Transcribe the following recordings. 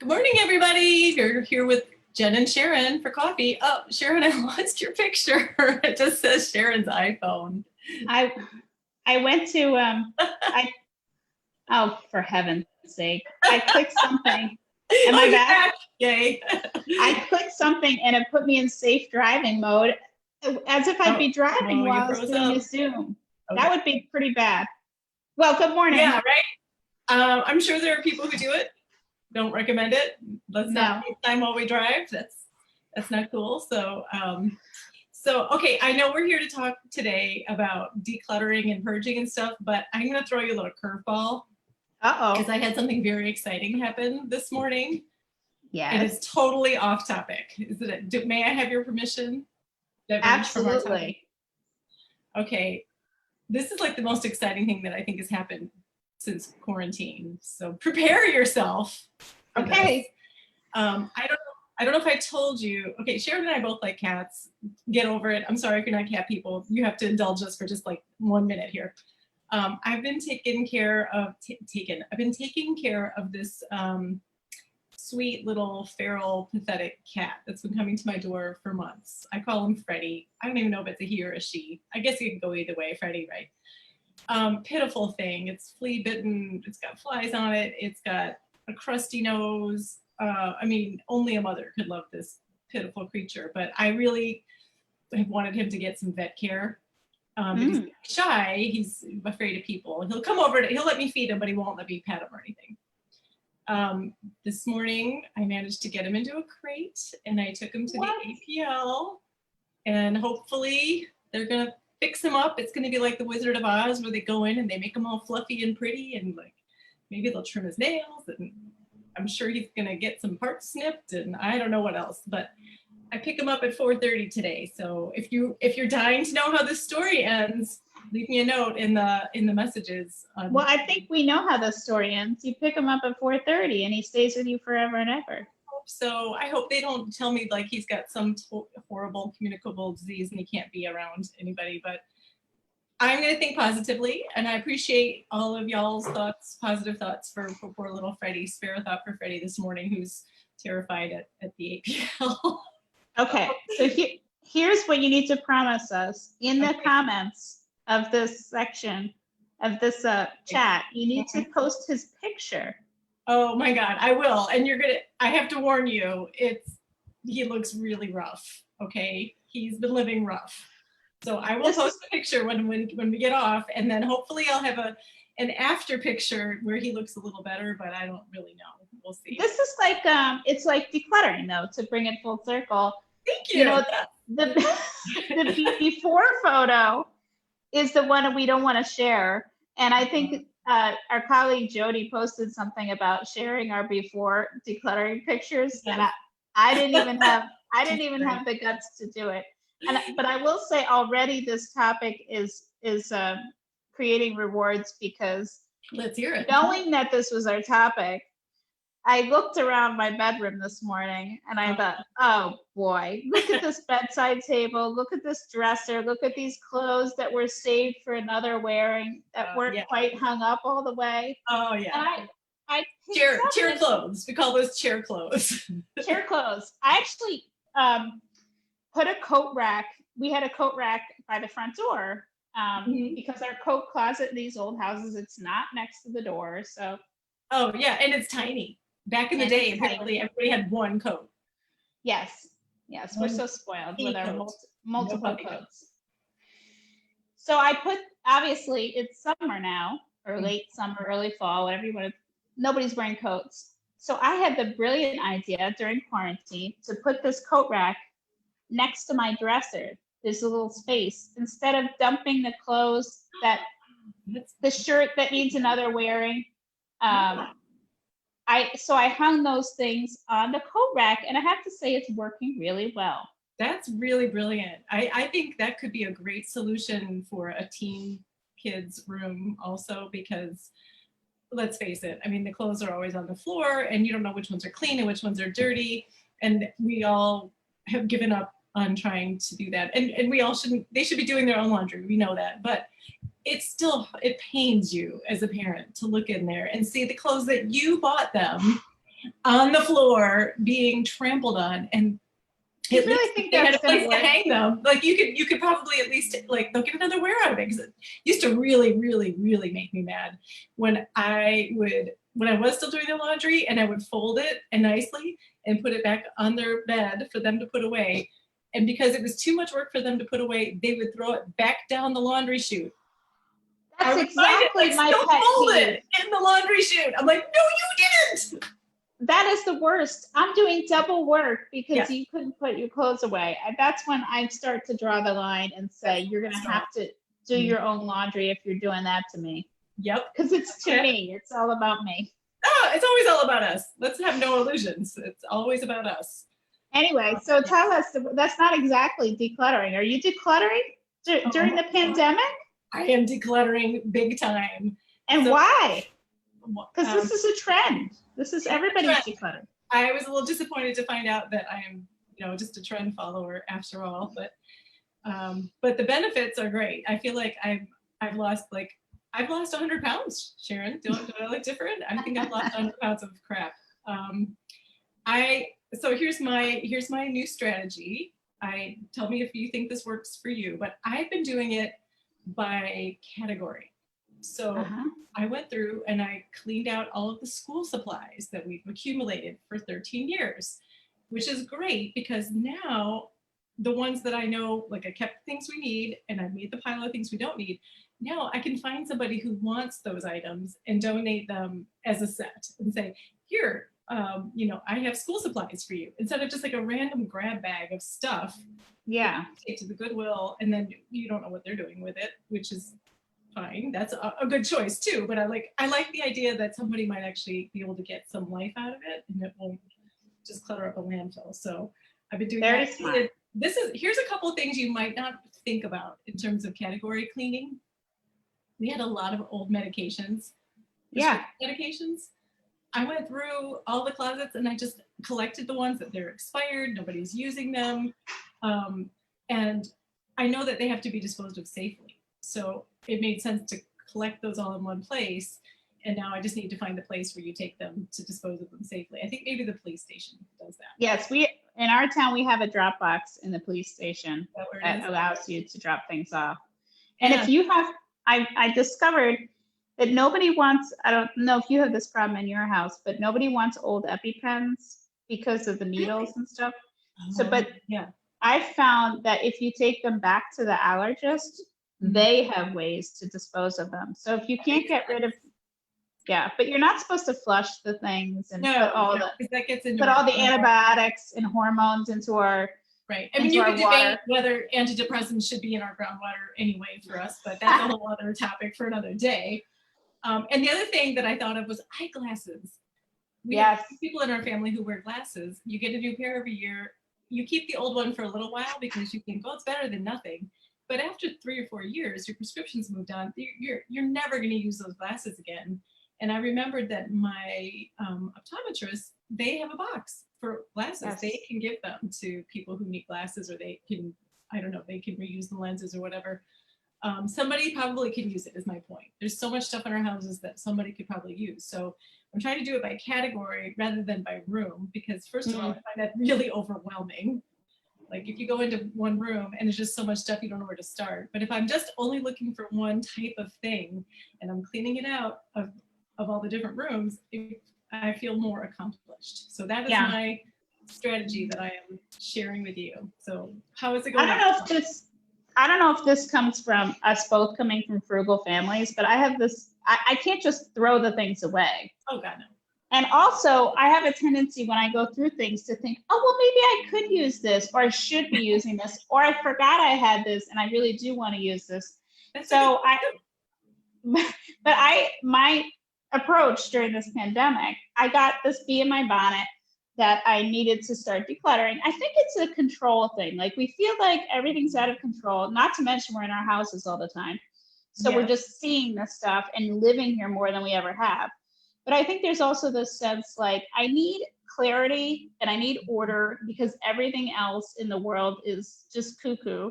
Good morning, everybody. You're here with Jen and Sharon for coffee. Oh, Sharon, I lost your picture. It just says Sharon's iPhone. I went to oh, for heaven's sake. I clicked something. Am I back? Yay. I clicked something and it put me in safe driving mode as if I'd be driving while I was doing a Zoom. Okay. That would be pretty bad. Well, good morning. Yeah, right. I'm sure there are people who do it. Don't recommend it. Let's not take time while we drive. That's not cool. So okay, I know we're here to talk today about decluttering and purging and stuff, but I'm going to throw you a little curveball. Because I had something very exciting happen this morning. Yes. And it's totally off topic. May I have your permission? Absolutely. Okay. This is like the most exciting thing that I think has happened since quarantine. So prepare yourself. Okay. I don't know if I told you. Okay, Sharon and I both like cats. Get over it. I'm sorry if you're not cat people. You have to indulge us for just like 1 minute here. I've been taking care of this sweet little feral pathetic cat that's been coming to my door for months. I call him Freddy. I don't even know if it's a he or a she. I guess it can go either way, Freddy, right? Pitiful thing. It's flea bitten. It's got flies on it. It's got a crusty nose. I mean, only a mother could love this pitiful creature, but I really have wanted him to get some vet care. He's shy. He's afraid of people. He'll come over. He'll let me feed him, but he won't let me pet him or anything. This morning, I managed to get him into a crate, and I took him to the APL, and hopefully they're gonna fix him up. It's gonna be like the Wizard of Oz, where they go in and they make him all fluffy and pretty, and like maybe they'll trim his nails, and I'm sure he's gonna get some parts snipped, and I don't know what else, but I pick him up at 4:30 today. So if you're dying to know how this story ends, leave me a note in the messages. Well, I think we know how the story ends. You pick him up at 4:30 and he stays with you forever and ever. So I hope they don't tell me like he's got some horrible communicable disease and he can't be around anybody, but I'm going to think positively, and I appreciate all of y'all's thoughts, positive thoughts for poor little Freddy. Spare a thought for Freddy this morning, who's terrified at the APL. Okay, so here's what you need to promise us. In the comments of this section, of this chat, you need to post his picture. Oh my God, I will. And I have to warn you, he looks really rough, okay? He's been living rough. So I will post a picture when we get off, and then hopefully I'll have an after picture where he looks a little better, but I don't really know. We'll see. This is like, it's like decluttering though, to bring it full circle. Thank you. You know, the before photo is the one we don't want to share. And I think our colleague Jody posted something about sharing our before decluttering pictures. And I didn't even have the guts to do it. But I will say already this topic is creating rewards, because let's hear it. Knowing that this was our topic, I looked around my bedroom this morning and I thought, oh boy, look at this bedside table, look at this dresser, look at these clothes that were saved for another wearing that weren't quite hung up all the way. Oh yeah. And I chair clothes. We call those chair clothes. Chair clothes. I actually put a coat rack. We had a coat rack by the front door because our coat closet in these old houses, it's not next to the door. So. Oh yeah, and it's tiny. Back in the day, apparently everybody had one coat. Yes, we're so spoiled with our multiple coats. So I put, obviously it's summer now, or late summer, early fall, whatever you want to, nobody's wearing coats. So I had the brilliant idea during quarantine to put this coat rack next to my dresser. There's a little space. Instead of dumping the clothes the shirt that needs another wearing, so I hung those things on the coat rack, and I have to say it's working really well. That's really brilliant. I think that could be a great solution for a teen kid's room also, because let's face it, I mean, the clothes are always on the floor and you don't know which ones are clean and which ones are dirty. And we all have given up on trying to do that. And they should be doing their own laundry. We know that, but it pains you as a parent to look in there and see the clothes that you bought them on the floor being trampled on, and You at really least think they had that's a place gonna to work? hang them. Like you could probably at least like they'll get another wear out of it, because it used to really, really, really make me mad when I was still doing the laundry and I would fold it and nicely and put it back on their bed for them to put away. And because it was too much work for them to put away, they would throw it back down the laundry chute. I That's would find it exactly like my still pet folded peeve. in the laundry chute. I'm like, no, you didn't. That is the worst. I'm doing double work because Yes. you couldn't put your clothes away. And that's when I start to draw the line and say, you're going to have to do your own laundry if you're doing that to me. Yep. Because it's to me. It's all about me. Oh, it's always all about us. Let's have no illusions. It's always about us. Anyway, so tell us, that's not exactly decluttering. Are you decluttering during the pandemic? I am decluttering big time. And So, why? Because this is a trend. This is everybody's decluttering. I was a little disappointed to find out that I am, just a trend follower after all. But the benefits are great. I feel like I've lost 100 pounds, Sharon. Do I look different? I think I've lost 100 pounds of crap. So here's my new strategy. Tell me if you think this works for you, but I've been doing it by category. So I went through and I cleaned out all of the school supplies that we've accumulated for 13 years, which is great because now the ones that I know, like I kept things we need and I made the pile of things we don't need. Now I can find somebody who wants those items and donate them as a set and say, here, I have school supplies for you, instead of just like a random grab bag of stuff. Yeah. Take to the Goodwill and then you don't know what they're doing with it, which is fine. That's a good choice too. But I like the idea that somebody might actually be able to get some life out of it and it won't just clutter up a landfill. So I've been doing Very that. smart. Here's a couple of things you might not think about in terms of category cleaning. We had a lot of old medications. Yeah. Medications. I went through all the closets and I just collected the ones that they're expired, nobody's using them. And I know that they have to be disposed of safely. So it made sense to collect those all in one place. And now I just need to find the place where you take them to dispose of them safely. I think maybe the police station does that. Yes, in our town, we have a drop box in the police station that allows you to drop things off. And if you have, I discovered that nobody wants, I don't know if you have this problem in your house, but nobody wants old EpiPens because of the needles and stuff. But I found that if you take them back to the allergist, they have ways to dispose of them. So if you can't get rid of, but you're not supposed to flush the things and put all the antibiotics and hormones into our right. I mean, you could debate whether antidepressants should be in our groundwater anyway for us, but that's a whole other topic for another day. And the other thing that I thought of was eyeglasses. We have people in our family who wear glasses. You get a new pair every year. You keep the old one for a little while because you think, oh, it's better than nothing. But after 3 or 4 years, your prescription's moved on. You're never going to use those glasses again. And I remembered that my optometrist, they have a box for glasses. Yes. They can give them to people who need glasses, or they can, I don't know, they can reuse the lenses or whatever. Somebody probably can use it, is my point. There's so much stuff in our houses that somebody could probably use. So I'm trying to do it by category rather than by room, because first of all, I find that really overwhelming. Like if you go into one room and there's just so much stuff, you don't know where to start. But if I'm just only looking for one type of thing and I'm cleaning it out of all the different rooms, I feel more accomplished. So that is my strategy that I am sharing with you. So how is it going? I don't know if this comes from us both coming from frugal families, but I have this, I can't just throw the things away. Oh God, no. And also I have a tendency when I go through things to think, oh, well, maybe I could use this, or I should be using this, or I forgot I had this and I really do want to use this. My approach during this pandemic, I got this bee in my bonnet that I needed to start decluttering. I think it's a control thing. Like we feel like everything's out of control, not to mention we're in our houses all the time. So we're just seeing this stuff and living here more than we ever have. But I think there's also this sense like I need clarity and I need order because everything else in the world is just cuckoo.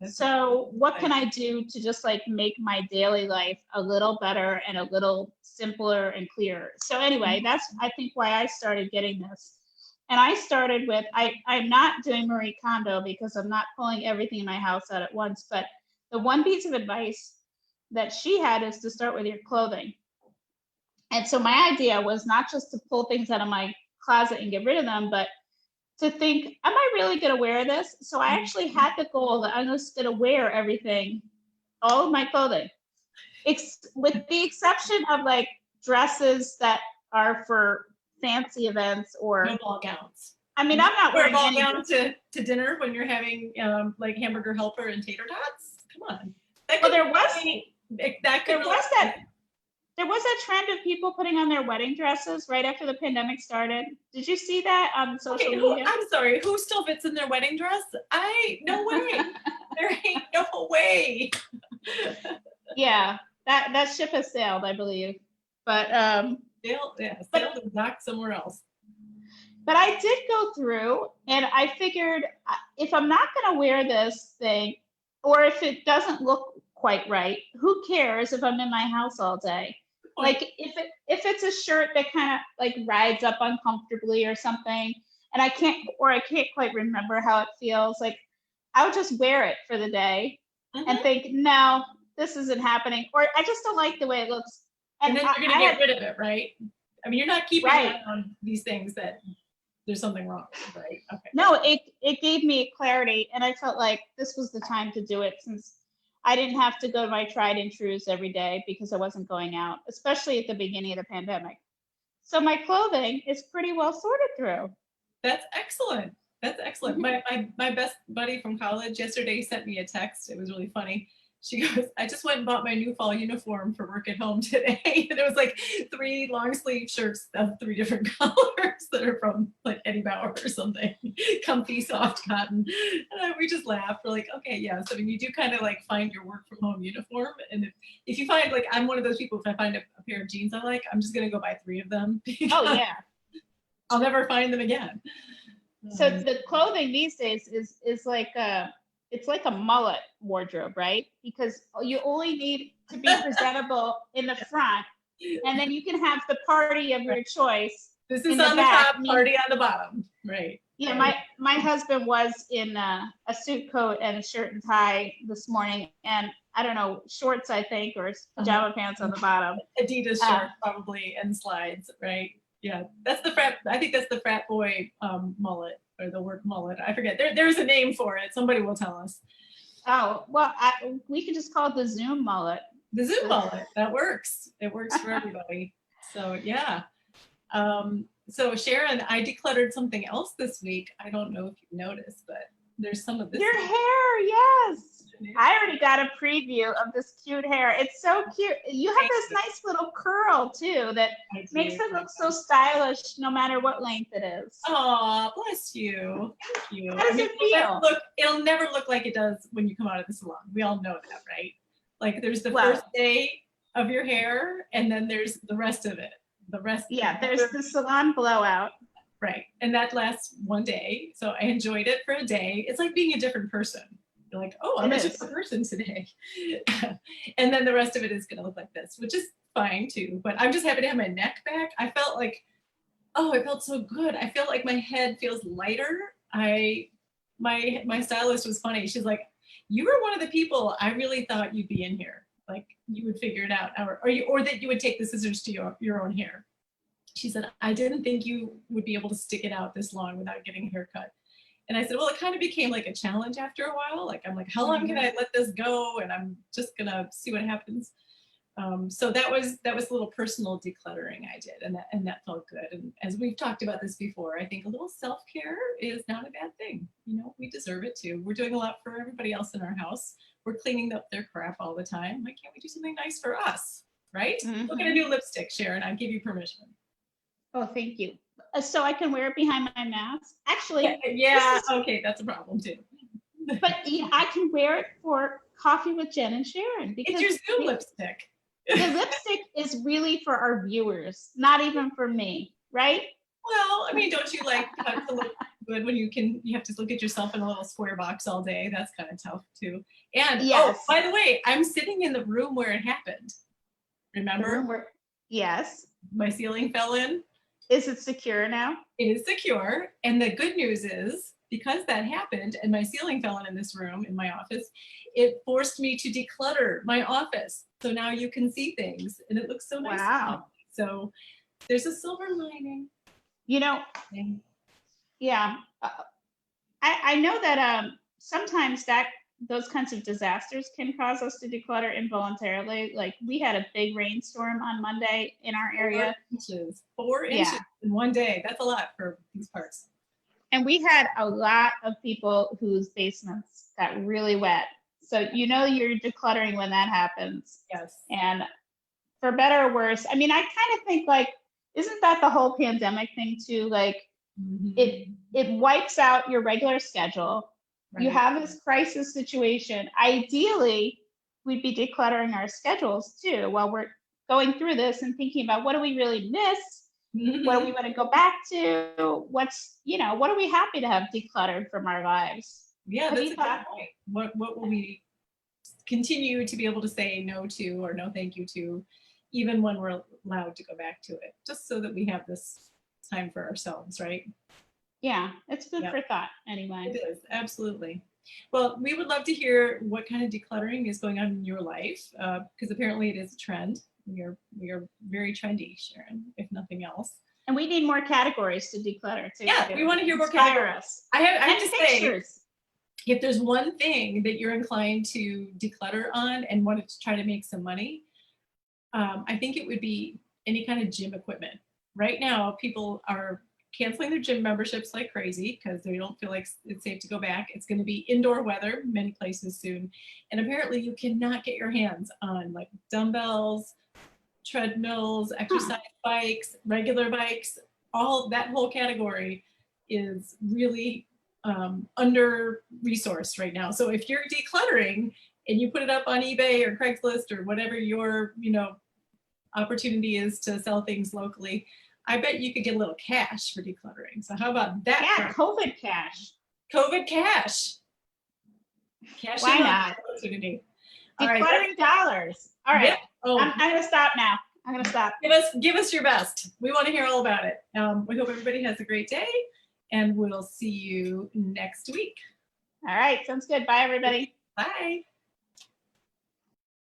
So what can I do to just like make my daily life a little better and a little simpler and clearer? So anyway, that's, I think, why I started getting this. And I started with, I'm not doing Marie Kondo because I'm not pulling everything in my house out at once, but the one piece of advice that she had is to start with your clothing. And so my idea was not just to pull things out of my closet and get rid of them, but to think, am I really going to wear this? So I actually had the goal that I'm just going to wear everything, all of my clothing, with the exception of like dresses that are for fancy events or no ball gowns. I mean, I'm not Wear a wearing ball any gown to dinner when you're having like hamburger helper and tater tots. Come on. Well, there was that trend of people putting on their wedding dresses right after the pandemic started. Did you see that on social media? I'm sorry, who still fits in their wedding dress? No way. There ain't no way. Yeah, that ship has sailed, I believe. But sailed and docked somewhere else. But I did go through and I figured if I'm not going to wear this thing, or if it doesn't look quite right, who cares if I'm in my house all day? Like if it's a shirt that kind of like rides up uncomfortably or something, and I can't quite remember how it feels, like I would just wear it for the day and think, no, this isn't happening, or I just don't like the way it looks. And then you're gonna get rid of it, right? I mean, you're not keeping on these things that there's something wrong, right? Okay. No, it gave me clarity, and I felt like this was the time to do it, since I didn't have to go to my tried and trues every day because I wasn't going out, especially at the beginning of the pandemic. So my clothing is pretty well sorted through. That's excellent. That's excellent. My best buddy from college yesterday sent me a text. It was really funny. She goes, I just went and bought my new fall uniform for work at home today. And it was like 3 long sleeve shirts of 3 different colors that are from like Eddie Bauer or something. Comfy, soft cotton. And we just laughed. We're like, okay, yes. I mean, you do kind of like find your work from home uniform. And if you find, like, I'm one of those people, if I find a pair of jeans I like, I'm just going to go buy 3 of them. Oh, yeah. I'll never find them again. So the clothing these days is like it's like a mullet wardrobe, right? Because you only need to be presentable in the front, and then you can have the party of your choice. This is on the top, party on the bottom, right? Yeah, my husband was in a suit coat and a shirt and tie this morning, and I don't know, shorts, I think, or pajama pants on the bottom. Adidas shirt probably, and slides, right? Yeah, that's the frat. I think that's the frat boy mullet, or the work mullet. I forget. There's a name for it. Somebody will tell us. Oh, well, we could just call it the Zoom mullet. The Zoom mullet. That works. It works for everybody. So yeah. So Sharon, I decluttered something else this week. I don't know if you've noticed, but there's some of this. Your hair, yes. I already got a preview of this cute hair. It's so cute. You have this nice little curl too that makes it look so stylish no matter what length it is. Oh, bless you. Thank you. How does it feel? It'll never look like it does when you come out of the salon. We all know that, right? Like there's the first day of your hair, and then there's the rest of it. There's the salon blowout. Right. And that lasts one day. So I enjoyed it for a day. It's like being a different person. You're like, oh, I'm a different person today. And then the rest of it is going to look like this, which is fine too. But I'm just happy to have my neck back. I felt like, oh, it felt so good. I feel like my head feels lighter. My stylist was funny. She's like, you were one of the people I really thought you'd be in here. Like you would figure it out, or that you would take the scissors to your own hair. She said, I didn't think you would be able to stick it out this long without getting a haircut. And I said, well, it kind of became like a challenge after a while. Like, I'm like, how long can I let this go? And I'm just gonna see what happens. So that was a little personal decluttering I did, and that felt good. And as we've talked about this before, I think a little self-care is not a bad thing. You know, we deserve it too. We're doing a lot for everybody else in our house. We're cleaning up their crap all the time. Why can't we do something nice for us, right? Look at a new lipstick, Sharon. I give you permission. Oh, thank you. So I can wear it behind my mask? Actually, yeah. Okay, that's a problem too. But I can wear it for coffee with Jen and Sharon because it's your Zoom lipstick. The lipstick is really for our viewers, not even for me, right? Well, I mean, don't you like to look good when you have to look at yourself in a little square box all day. That's kind of tough too. And Yes. oh, by the way, I'm sitting in the room where it happened. Remember? Yes. My ceiling fell in. Is it secure now? It is secure. And the good news is, because that happened and my ceiling fell in this room in my office, it forced me to declutter my office. So now you can see things and it looks so nice. Wow. So there's a silver lining. You know, yeah. I know that sometimes those kinds of disasters can cause us to declutter involuntarily. Like we had a big rainstorm on Monday in our area. 4 inches in one day. That's a lot for these parts. And we had a lot of people whose basements got really wet. So you know you're decluttering when that happens. Yes. And for better or worse, I mean, I kind of think like, isn't that the whole pandemic thing too? Like it wipes out your regular schedule. Right. You have this crisis situation. Ideally, we'd be decluttering our schedules too while we're going through this and thinking about what do we really miss? What do we want to go back to? What's, what are we happy to have decluttered from our lives? Yeah, that's a good point. What will we continue to be able to say no to or no thank you to, even when we're allowed to go back to it, just so that we have this time for ourselves, right? Yeah, it's good for thought anyway. It is, absolutely. Well, we would love to hear what kind of decluttering is going on in your life, because apparently it is a trend. We are very trendy, Sharon, if nothing else. And we need more categories to declutter too. Yeah, we want to hear more categories. I have to pictures. Say, if there's one thing that you're inclined to declutter on and wanted to try to make some money, I think it would be any kind of gym equipment. Right now, people are canceling their gym memberships like crazy because they don't feel like it's safe to go back. It's going to be indoor weather many places soon. And apparently you cannot get your hands on like dumbbells, treadmills, exercise bikes, regular bikes. All that whole category is really under-resourced right now. So if you're decluttering and you put it up on eBay or Craigslist or whatever your opportunity is to sell things locally, I bet you could get a little cash for decluttering. So how about that? Yeah, COVID cash. COVID cash. Cash. Why not? Opportunity. Decluttering dollars. All right. Yeah. Oh. I'm gonna stop now. I'm gonna stop. Give us your best. We want to hear all about it. We hope everybody has a great day, and we'll see you next week. All right. Sounds good. Bye, everybody. Bye.